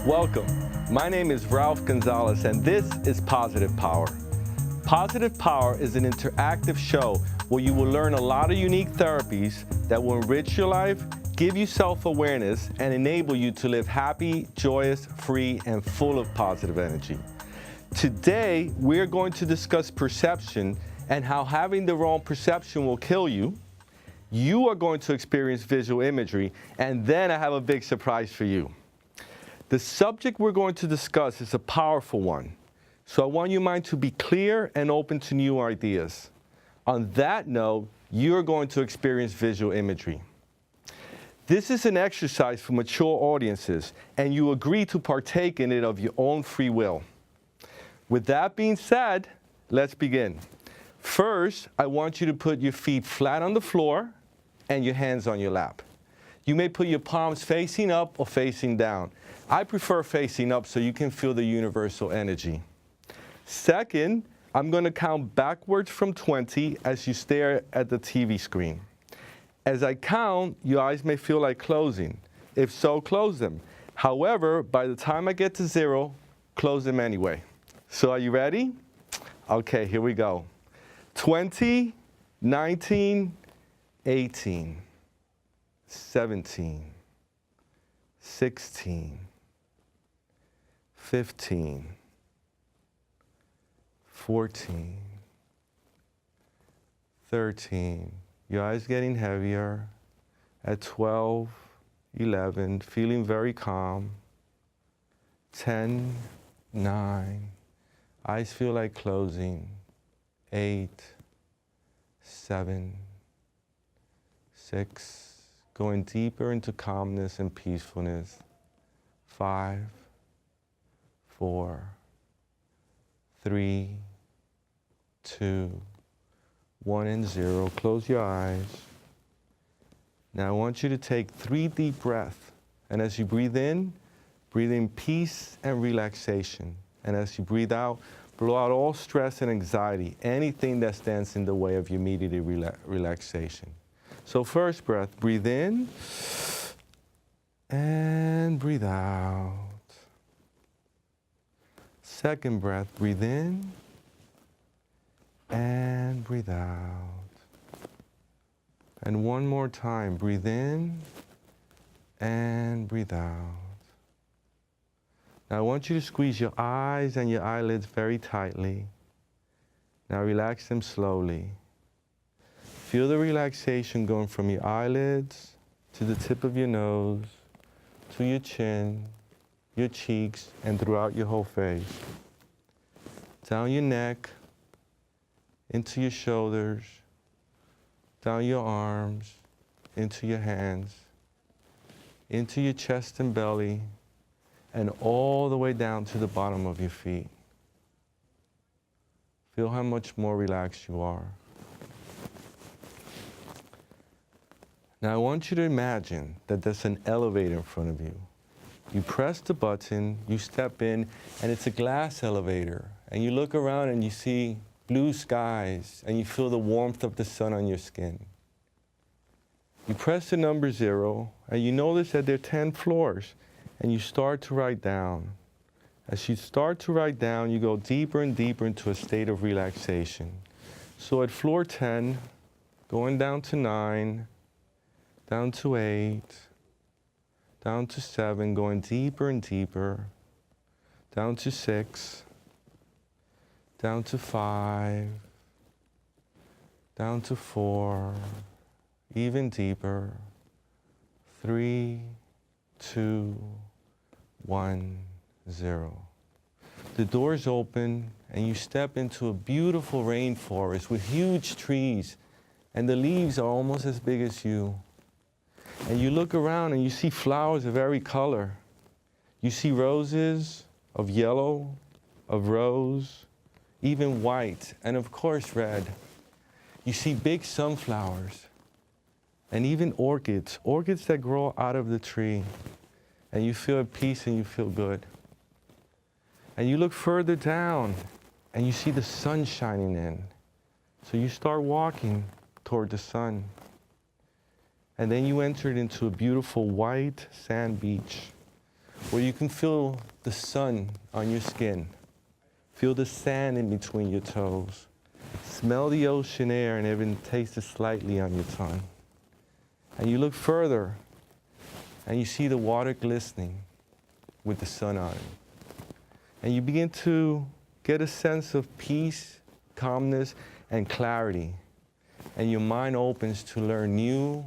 Welcome. My name is Ralph Gonzalez, and this is Positive Power. Positive Power is an interactive show where you will learn a lot of unique therapies that will enrich your life, give you self-awareness, and enable you to live happy, joyous, free, and full of positive energy. Today, we're going to discuss perception and how having the wrong perception will kill you. You are going to experience visual imagery, and then I have a big surprise for you. The subject we're going to discuss is a powerful one, so I want your mind to be clear and open to new ideas. On that note, you're going to experience visual imagery. This is an exercise for mature audiences, and you agree to partake in it of your own free will. With that being said, let's begin. First, I want you to put your feet flat on the floor and your hands on your lap. You may put your palms facing up or facing down. I prefer facing up so you can feel the universal energy. Second, I'm going to count backwards from 20 as you stare at the TV screen. As I count, your eyes may feel like closing. If so, close them. However, by the time I get to 0, close them anyway. So are you ready? Okay, here we go. 20, 19, 18, 17, 16, 15, 14, 13. Your eyes getting heavier. At 12, 11, feeling very calm. 10, 9, eyes feel like closing. 8, 7, 6, going deeper into calmness and peacefulness. 5, 4, 3, 2, 1, and 0. Close your eyes. Now I want you to take 3 deep breaths. And as you breathe in peace and relaxation. And as you breathe out, blow out all stress and anxiety, anything that stands in the way of your immediate relaxation. So first breath, breathe in and breathe out. Second breath, breathe in and breathe out. And one more time, breathe in and breathe out. Now I want you to squeeze your eyes and your eyelids very tightly. Now relax them slowly. Feel the relaxation going from your eyelids to the tip of your nose, to your chin, your cheeks, and throughout your whole face. Down your neck, into your shoulders, down your arms, into your hands, into your chest and belly, and all the way down to the bottom of your feet. Feel how much more relaxed you are. Now I want you to imagine that there's an elevator in front of you. You press the button, you step in, and it's a glass elevator. And you look around and you see blue skies, and you feel the warmth of the sun on your skin. You press the number 0, and you notice that there are 10 floors, and you start to write down. As you start to write down, you go deeper and deeper into a state of relaxation. So at floor 10, going down to 9, down to 8, down to 7, going deeper and deeper, down to 6, down to 5, down to 4, even deeper, 3, 2, 1, 0. The doors open and you step into a beautiful rainforest with huge trees, and the leaves are almost as big as you. And you look around and you see flowers of every color. You see roses of yellow, of rose, even white, and of course red. You see big sunflowers and even orchids that grow out of the tree. And you feel at peace and you feel good. And you look further down and you see the sun shining in. So you start walking toward the sun. And then you entered into a beautiful white sand beach where you can feel the sun on your skin, feel the sand in between your toes, smell the ocean air and even taste it slightly on your tongue. And you look further and you see the water glistening with the sun on it. And you begin to get a sense of peace, calmness, and clarity. And your mind opens to learn new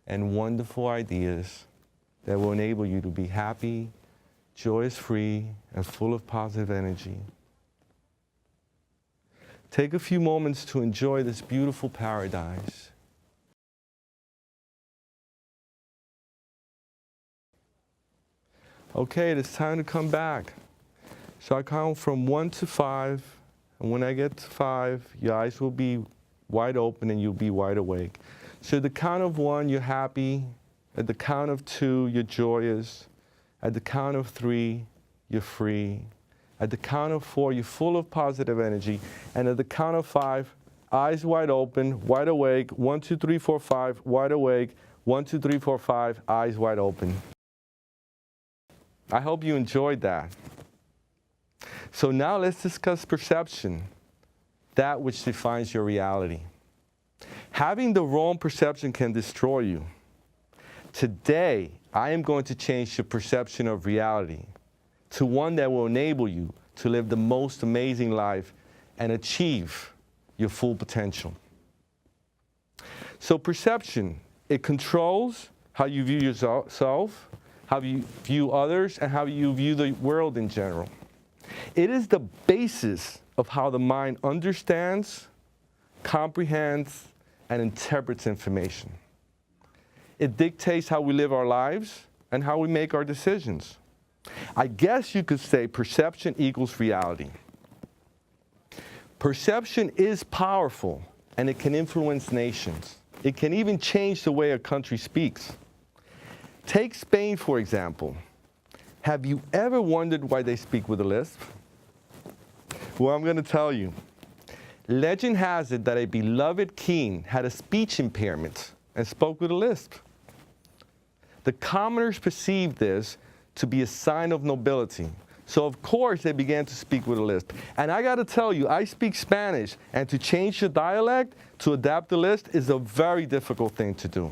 and wonderful ideas that will enable you to be happy, joyous-free, and full of positive energy. Take a few moments to enjoy this beautiful paradise. Okay, it's time to come back. So I count from 1 to 5, and when I get to 5, your eyes will be wide open and you'll be wide awake. So at the count of 1, you're happy. At the count of 2, you're joyous. At the count of 3, you're free. At the count of 4, you're full of positive energy. And at the count of 5, eyes wide open, wide awake. 1, 2, 3, 4, 5, wide awake. 1, 2, 3, 4, 5, eyes wide open. I hope you enjoyed that. So now let's discuss perception, that which defines your reality. Having the wrong perception can destroy you. Today, I am going to change your perception of reality to one that will enable you to live the most amazing life and achieve your full potential. So perception, it controls how you view yourself, how you view others, and how you view the world in general. It is the basis of how the mind understands, comprehends, and interprets information. It dictates how we live our lives and how we make our decisions. I guess you could say perception equals reality. Perception is powerful, and it can influence nations. It can even change the way a country speaks. Take Spain, for example. Have you ever wondered why they speak with a lisp? Well, I'm going to tell you. Legend has it that a beloved king had a speech impairment and spoke with a lisp. The commoners perceived this to be a sign of nobility. So of course they began to speak with a lisp. And I got to tell you, I speak Spanish, and to change the dialect, to adapt the lisp, is a very difficult thing to do.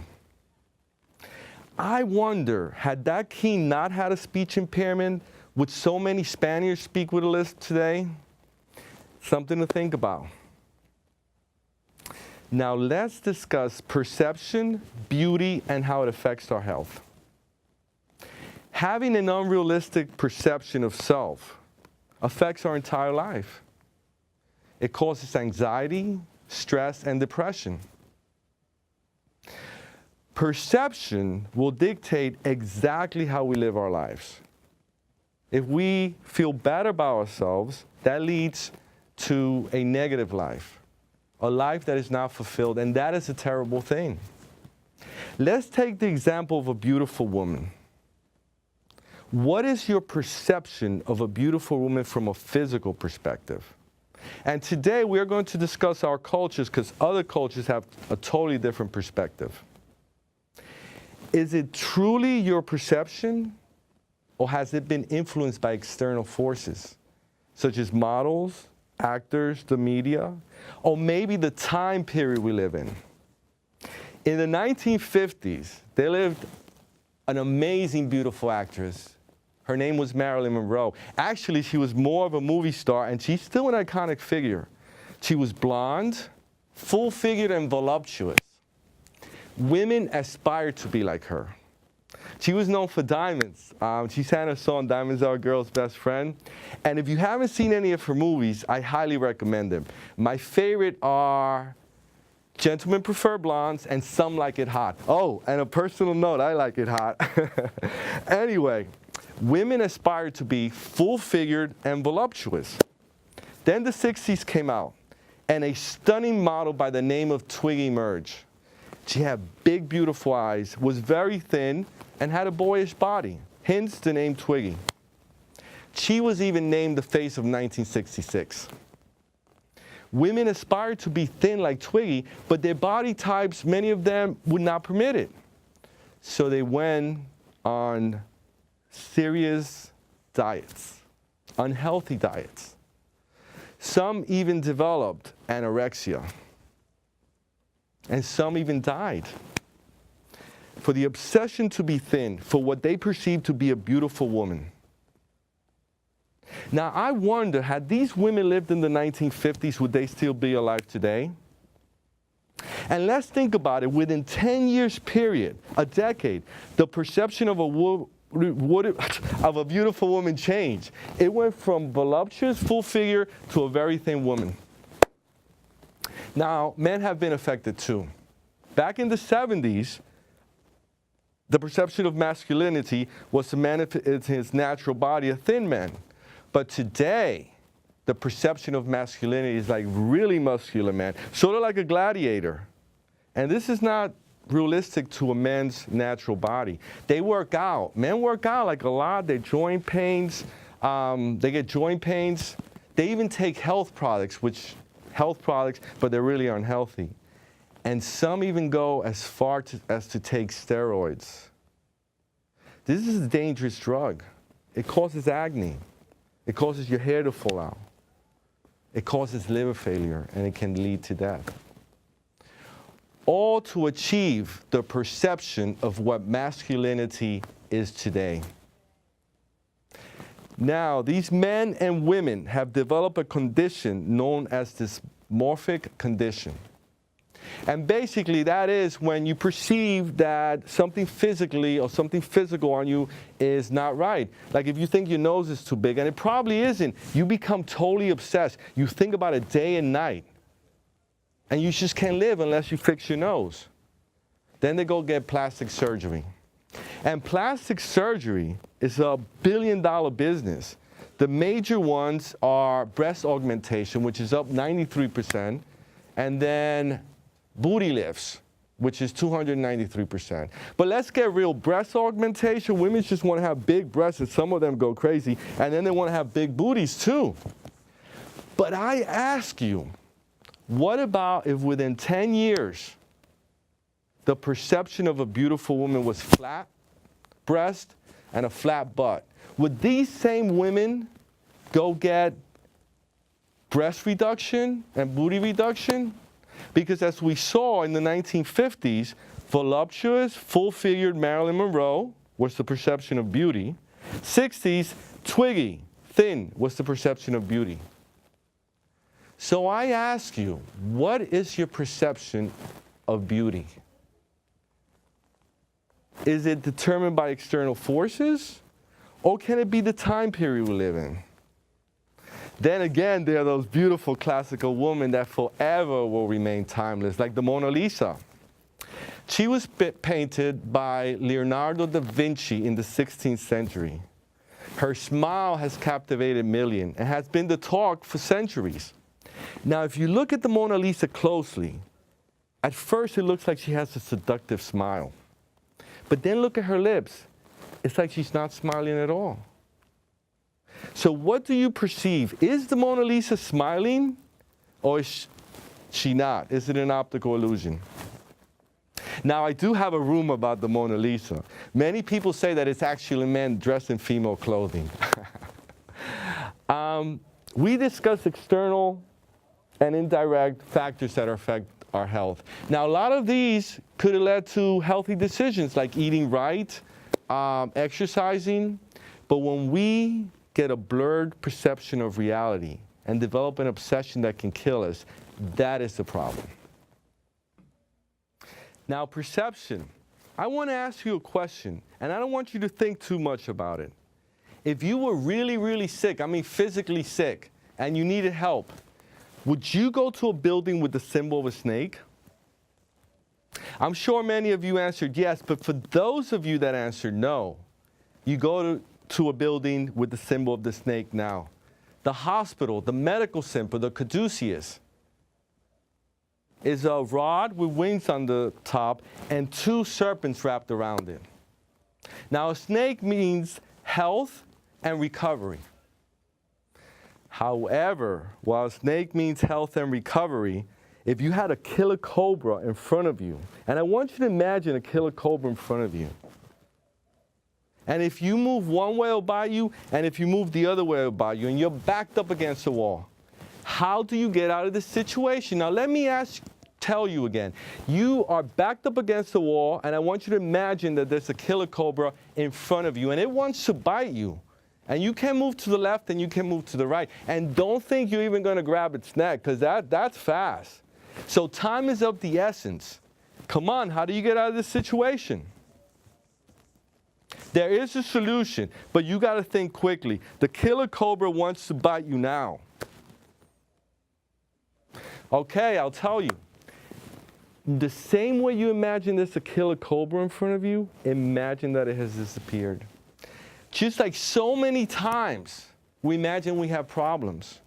I wonder, had that king not had a speech impairment, would so many Spaniards speak with a lisp today? Something to think about. Now let's discuss perception, beauty, and how it affects our health. Having an unrealistic perception of self affects our entire life. It causes anxiety, stress, and depression. Perception will dictate exactly how we live our lives. If we feel bad about ourselves, that leads to a negative life, a life that is not fulfilled, and that is a terrible thing. Let's take the example of a beautiful woman. What is your perception of a beautiful woman from a physical perspective? And today we're going to discuss our cultures, because other cultures have a totally different perspective. Is it truly your perception, or has it been influenced by external forces, such as models, actors, the media, or maybe the time period we live in? In the 1950s, there lived an amazing, beautiful actress. Her name was Marilyn Monroe. Actually, she was more of a movie star, and she's still an iconic figure. She was blonde, full-figured, and voluptuous. Women aspired to be like her. She was known for diamonds. She sang a song, "Diamonds Are a Girl's Best Friend." And if you haven't seen any of her movies, I highly recommend them. My favorite are Gentlemen Prefer Blondes and Some Like It Hot. Oh, and a personal note, I like it hot. Anyway, women aspired to be full-figured and voluptuous. Then the 60s came out, and a stunning model by the name of Twiggy emerged. She had big, beautiful eyes, was very thin, and had a boyish body, hence the name Twiggy. She was even named the face of 1966. Women aspired to be thin like Twiggy, but their body types, many of them, would not permit it. So they went on serious diets, unhealthy diets. Some even developed anorexia. And some even died. For the obsession to be thin, for what they perceived to be a beautiful woman. Now, I wonder, had these women lived in the 1950s, would they still be alive today? And let's think about it. Within 10 years period, a decade, the perception of a beautiful woman changed. It went from voluptuous, full figure, to a very thin woman. Now, men have been affected too. Back in the 70s, the perception of masculinity was to manifest in his natural body a thin man. But today, the perception of masculinity is like really muscular man, sort of like a gladiator. And this is not realistic to a man's natural body. They work out. Men work out like a lot. They joint pains. They get joint pains. They even take health products, but they're really unhealthy. And some even go as far as to take steroids. This is a dangerous drug. It causes acne. It causes your hair to fall out. It causes liver failure, and it can lead to death. All to achieve the perception of what masculinity is today. Now, these men and women have developed a condition known as dysmorphic condition. And basically, that is when you perceive that something physically or something physical on you is not right. Like if you think your nose is too big, and it probably isn't, you become totally obsessed. You think about it day and night. And you just can't live unless you fix your nose. Then they go get plastic surgery. And plastic surgery is a billion-dollar business. The major ones are breast augmentation, which is up 93%, and then booty lifts, which is 293%. But let's get real. Breast augmentation, women just want to have big breasts, and some of them go crazy, and then they want to have big booties too. But I ask you, what about if within 10 years, the perception of a beautiful woman was flat breast and a flat butt? Would these same women go get breast reduction and booty reduction? Because as we saw in the 1950s, voluptuous, full-figured Marilyn Monroe was the perception of beauty. 60s, twiggy, thin was the perception of beauty. So I ask you, what is your perception of beauty? Is it determined by external forces? Or can it be the time period we live in? Then again, there are those beautiful classical women that forever will remain timeless, like the Mona Lisa. She was painted by Leonardo da Vinci in the 16th century. Her smile has captivated millions and has been the talk for centuries. Now, if you look at the Mona Lisa closely, at first it looks like she has a seductive smile. But then look at her lips. It's like she's not smiling at all. So what do you perceive? Is the Mona Lisa smiling, or is she not? Is it an optical illusion? Now, I do have a rumor about the Mona Lisa. Many people say that it's actually men dressed in female clothing. We discussed external and indirect factors that affect our health. Now, a lot of these could have led to healthy decisions like eating right, exercising. But when we get a blurred perception of reality and develop an obsession that can kill us, that is the problem. Now, perception. I want to ask you a question, and I don't want you to think too much about it. If you were really, really sick, I mean physically sick, and you needed help, would you go to a building with the symbol of a snake? I'm sure many of you answered yes, but for those of you that answered no, you go to a building with the symbol of the snake now. The hospital, the medical symbol, the caduceus, is a rod with wings on the top and two serpents wrapped around it. Now, a snake means health and recovery. However, while a snake means health and recovery, if you had a killer cobra in front of you, and I want you to imagine a killer cobra in front of you, And if you move one way, it'll bite you, and if you move the other way, it'll bite you, and you're backed up against the wall. How do you get out of this situation? Now, let me tell you again. You are backed up against the wall, and I want you to imagine that there's a killer cobra in front of you, and it wants to bite you. And you can move to the left, and you can move to the right. And don't think you're even going to grab its neck, because that's fast. So time is of the essence. Come on, how do you get out of this situation? There is a solution, but you got to think quickly. The killer cobra wants to bite you now. Okay, I'll tell you. The same way you imagine there's a killer cobra in front of you, imagine that it has disappeared. Just like so many times, we imagine we have problems.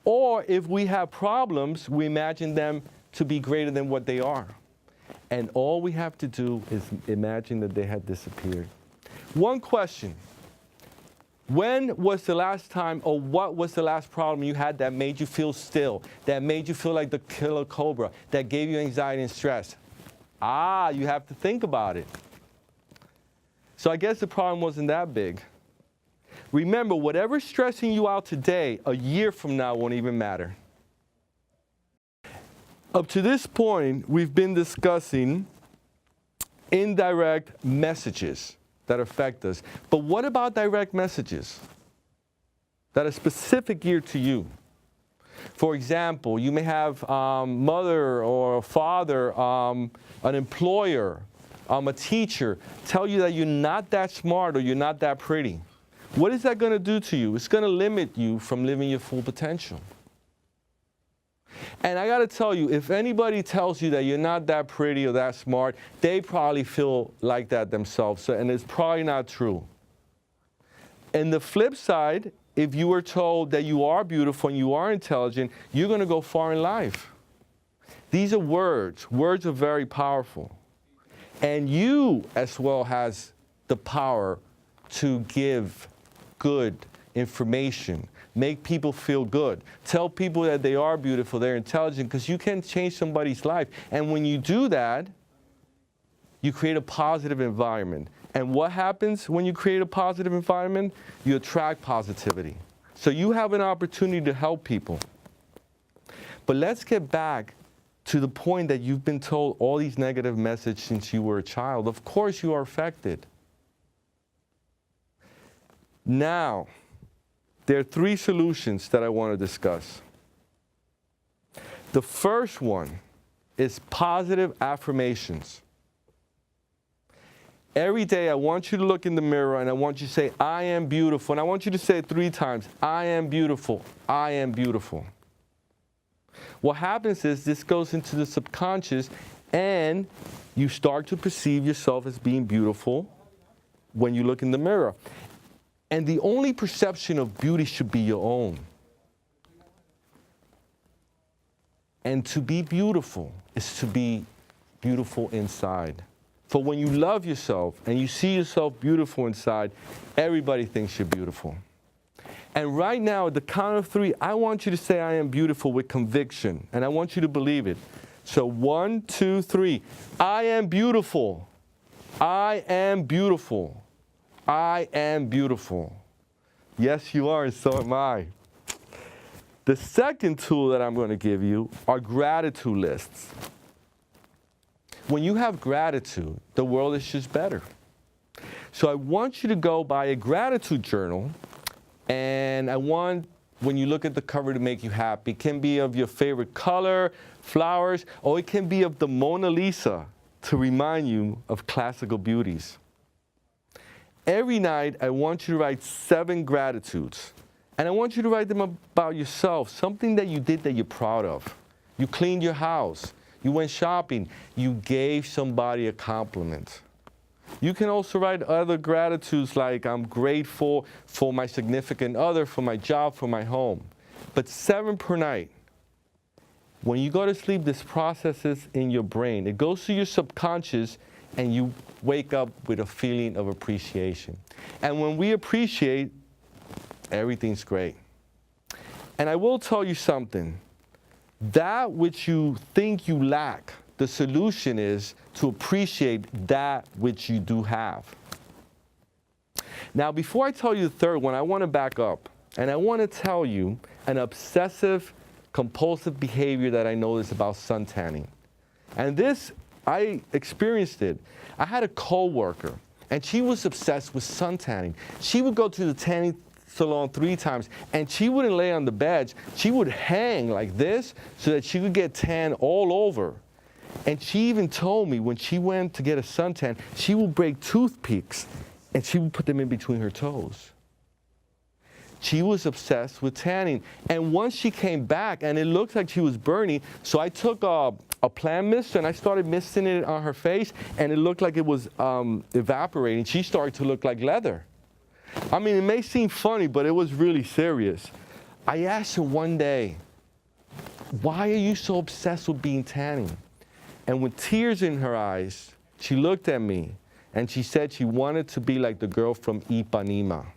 Or if we have problems, we imagine them to be greater than what they are. And all we have to do is imagine that they had disappeared. One question. When was the last time, or what was the last problem you had that made you feel still, that made you feel like the killer cobra, that gave you anxiety and stress? You have to think about it. So I guess the problem wasn't that big. Remember, whatever's stressing you out today, a year from now won't even matter. Up to this point, we've been discussing indirect messages that affect us. But what about direct messages that are specific geared to you? For example, you may have mother or a father, an employer, a teacher tell you that you're not that smart or you're not that pretty. What is that going to do to you? It's going to limit you from living your full potential. And I got to tell you, if anybody tells you that you're not that pretty or that smart, they probably feel like that themselves, and it's probably not true. And the flip side, if you were told that you are beautiful and you are intelligent, you're going to go far in life. These are words. Words are very powerful. And you as well has the power to give good information, make people feel good, tell people that they are beautiful, they're intelligent, because you can change somebody's life. And when you do that, you create a positive environment. And what happens when you create a positive environment? You attract positivity. So you have an opportunity to help people. But let's get back to the point that you've been told all these negative messages since you were a child. Of course you are affected. Now, there are 3 solutions that I want to discuss. The first one is positive affirmations. Every day I want you to look in the mirror and I want you to say, I am beautiful. And I want you to say it 3 times. I am beautiful. I am beautiful. What happens is this goes into the subconscious and you start to perceive yourself as being beautiful when you look in the mirror. And the only perception of beauty should be your own. And to be beautiful is to be beautiful inside. For when you love yourself and you see yourself beautiful inside, everybody thinks you're beautiful. And right now, at the count of 3, I want you to say I am beautiful with conviction. And I want you to believe it. So 1, 2, 3. I am beautiful. I am beautiful. I am beautiful. Yes, you are, and so am I. The second tool that I'm going to give you are gratitude lists. When you have gratitude, the world is just better. So I want you to go buy a gratitude journal, and I want, when you look at the cover, to make you happy. It can be of your favorite color, flowers, or it can be of the Mona Lisa to remind you of classical beauties. Every night, I want you to write 7 gratitudes. And I want you to write them about yourself, something that you did that you're proud of. You cleaned your house. You went shopping. You gave somebody a compliment. You can also write other gratitudes like, I'm grateful for my significant other, for my job, for my home. But 7 per night. When you go to sleep, this processes in your brain. It goes to your subconscious, and you wake up with a feeling of appreciation. And when we appreciate, everything's great. And I will tell you something. That which you think you lack, the solution is to appreciate that which you do have. Now, before I tell you the third one, I want to back up. And I want to tell you an obsessive, compulsive behavior that I noticed about sun tanning. And this, I experienced it. I had a coworker, and she was obsessed with sun tanning. She would go to the tanning salon 3 times, and she wouldn't lay on the bed. She would hang like this so that she could get tan all over. And she even told me when she went to get a suntan, she would break toothpicks, and she would put them in between her toes. She was obsessed with tanning. And once she came back, and it looked like she was burning, so I took a plant mist, and I started misting it on her face, and it looked like it was evaporating. She started to look like leather. I mean, it may seem funny, but it was really serious. I asked her one day, why are you so obsessed with being tanning? And with tears in her eyes, she looked at me, and she said she wanted to be like the girl from Ipanema.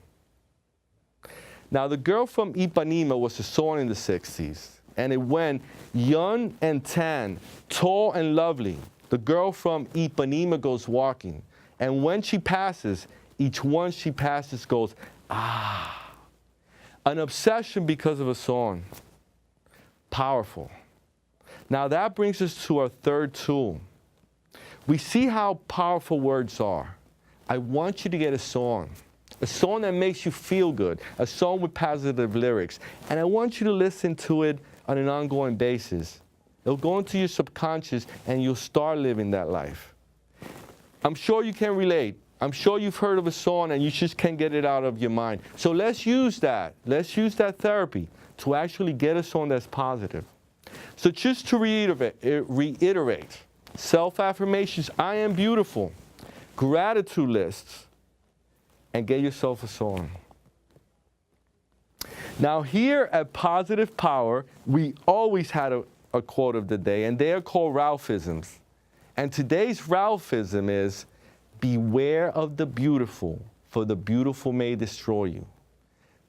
Now, the girl from Ipanema was a song in the 60s, and it went, young and tan, tall and lovely, the girl from Ipanema goes walking, and when she passes, each one she passes goes, ah. An obsession because of a song. Powerful. Now that brings us to our third tool. We see how powerful words are. I want you to get a song that makes you feel good, a song with positive lyrics, and I want you to listen to it on an ongoing basis. It'll go into your subconscious, and you'll start living that life. I'm sure you can relate. I'm sure you've heard of a song, and you just can't get it out of your mind. So let's use that. Let's use that therapy to actually get a song that's positive. So just to reiterate, self-affirmations, I am beautiful, gratitude lists, and get yourself a song. Now here at Positive Power, we always had a quote of the day, and they are called Ralphisms. And today's Ralphism is, beware of the beautiful, for the beautiful may destroy you.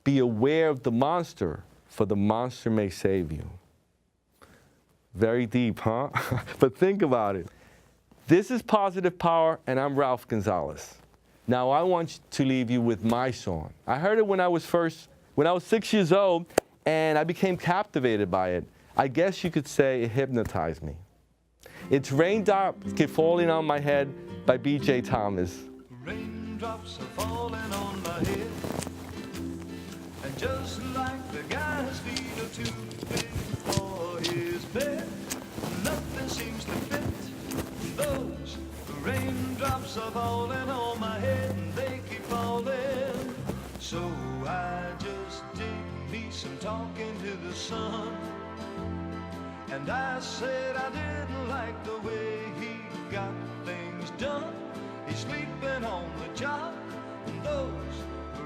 Be aware of the monster, for the monster may save you. Very deep, huh? But think about it. This is Positive Power, and I'm Ralph Gonzalez. Now I want to leave you with my song. I heard it when I was 6 years old, and I became captivated by it. I guess you could say it hypnotized me. It's Raindrops Keep Falling on My Head by B.J. Thomas. Raindrops are falling on my head, and just like the guy's feet are too big for his bed, nothing seems to fit. Those raindrops are falling on my head, and they keep falling. So I just did me some talking to the sun, and I said I didn't like the way he got things done. He's sleeping on the job, and those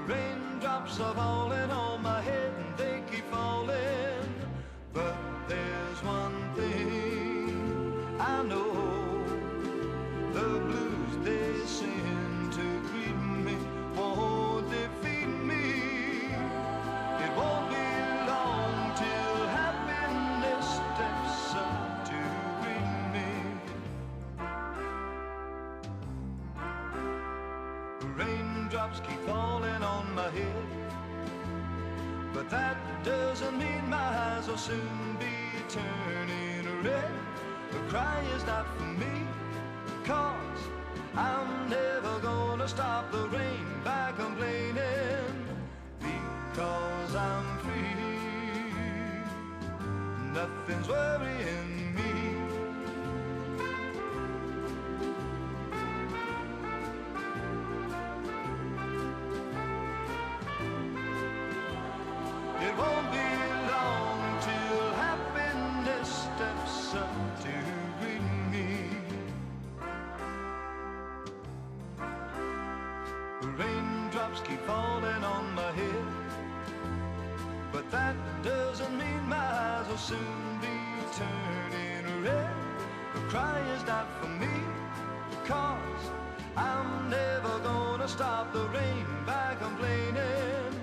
raindrops are falling on my head, and they keep falling. But there's one thing I know, the blues they sing to greet me won't defeat me. It won't be long till happiness steps up to greet me. Raindrops keep falling on my head, but that doesn't mean my eyes will soon be turning red. The cry is not for me, 'cause I'm never gonna stop the rain by complaining, because I'm free. Nothing's worrying me. It won't be long till happiness steps up to greet me. Raindrops keep falling on my head, but that doesn't mean my eyes will soon be turning red. The cry is not for me, 'cause I'm never gonna stop the rain by complaining,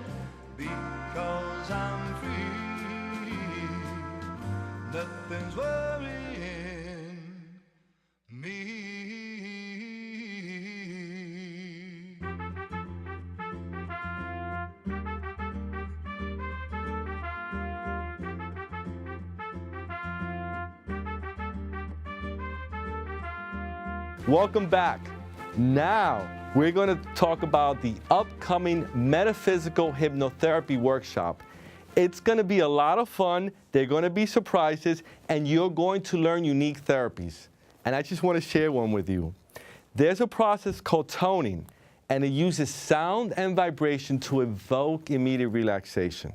because I'm free. Nothing's worrying me. Welcome back. Now, we're going to talk about the upcoming metaphysical hypnotherapy workshop. It's going to be a lot of fun. There are going to be surprises, and you're going to learn unique therapies. And I just want to share one with you. There's a process called toning, and it uses sound and vibration to evoke immediate relaxation.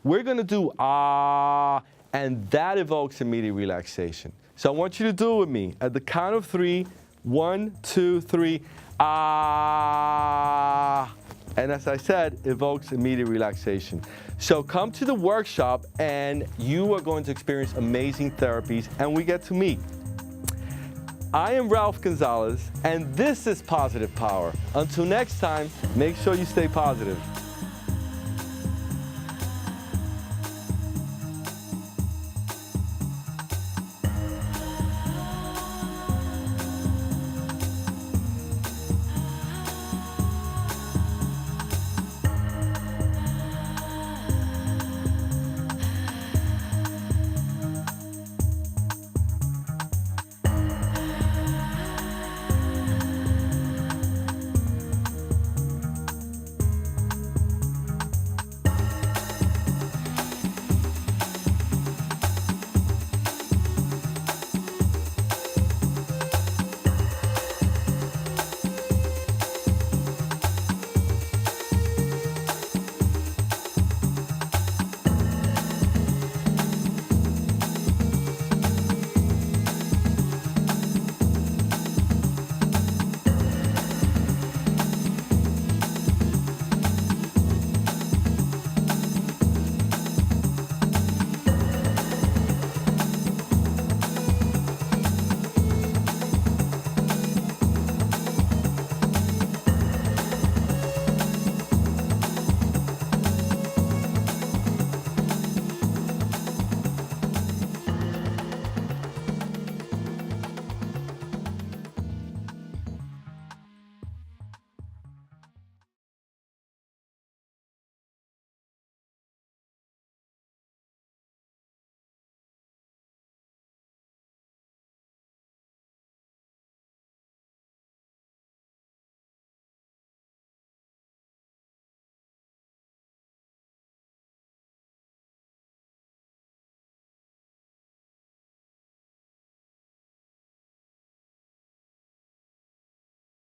We're going to do ah, and that evokes immediate relaxation. So I want you to do it with me. At the count of 3, 1, 2, 3, ah. And as I said, evokes immediate relaxation. So come to the workshop and you are going to experience amazing therapies and we get to meet. I am Ralph Gonzalez and this is Positive Power. Until next time, make sure you stay positive.